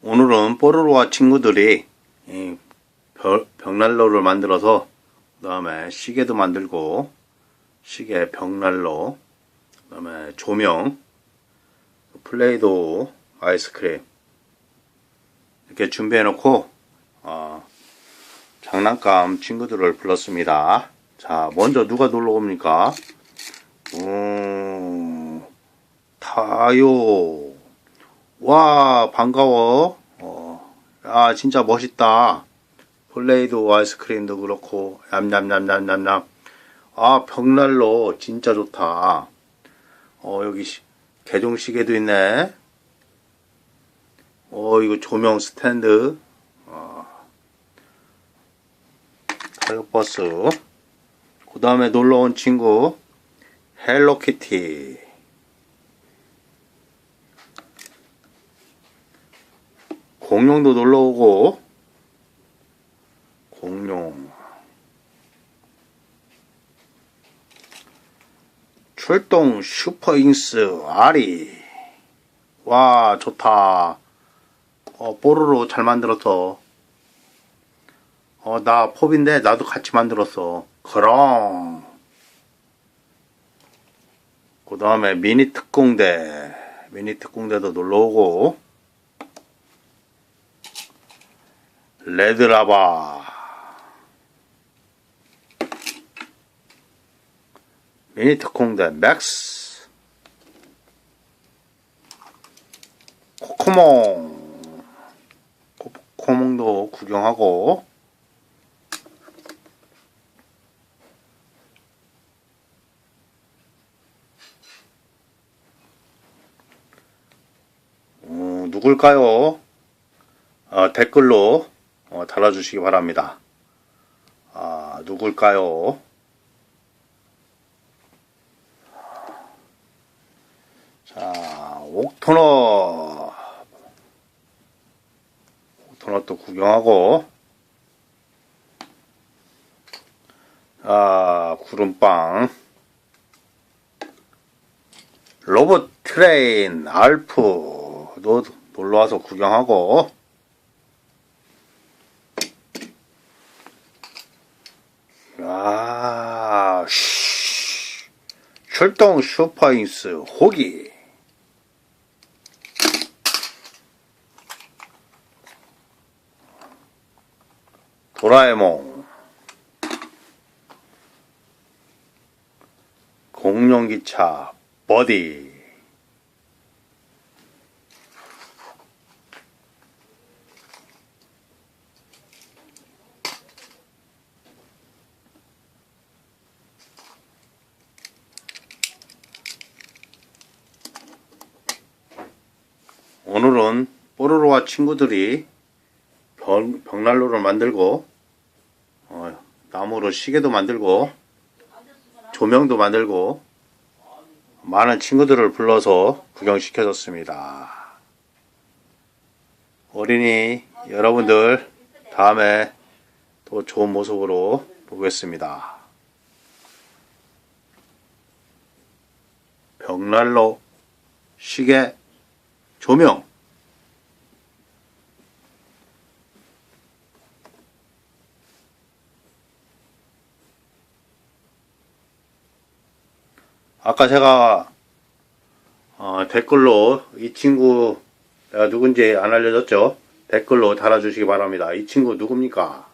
오늘은 뽀로로와 친구들이 이 벽난로를 만들어서 그 다음에 시계도 만들고, 시계, 벽난로, 그 다음에 조명, 플레이도우, 아이스크림 이렇게 준비해 놓고 장난감 친구들을 불렀습니다. 자, 먼저 누가 놀러 옵니까? 타요. 와, 반가워. 야, 진짜 멋있다. 플레이도우 아이스크림도 그렇고, 냠냠냠냠냠냠. 아, 벽난로 진짜 좋다. 여기 개종시계도 있네. 이거 조명 스탠드. 타요버스. 그 다음에 놀러온 친구 헬로키티. 공룡도 놀러오고, 공룡. 출동 슈퍼잉스 아리. 와, 좋다. 뽀로로 잘 만들었어. 나 팝인데 나도 같이 만들었어. 그럼. 그 다음에 미니 특공대. 미니 특공대도 놀러오고, 레드라바. 미니 특공대 맥스. 코코몽. 코코몽도 구경하고, 누굴까요? 댓글로 달아주시기 바랍니다. 누굴까요? 자, 옥토너. 옥토너도 구경하고, 구름빵. 로봇 트레인 알프도 놀러와서 구경하고, 출동 슈퍼잉스 호기. 도라에몽. 공룡기차 버디. 오늘은 뽀로로와 친구들이 벽난로를 만들고, 나무로 시계도 만들고, 조명도 만들고, 많은 친구들을 불러서 구경시켜줬습니다. 어린이 여러분들, 다음에 또 좋은 모습으로 보겠습니다. 벽난로, 시계, 조명. 아까 제가 댓글로 이 친구 내가 누군지 안 알려줬죠? 댓글로 달아주시기 바랍니다. 이 친구 누굽니까?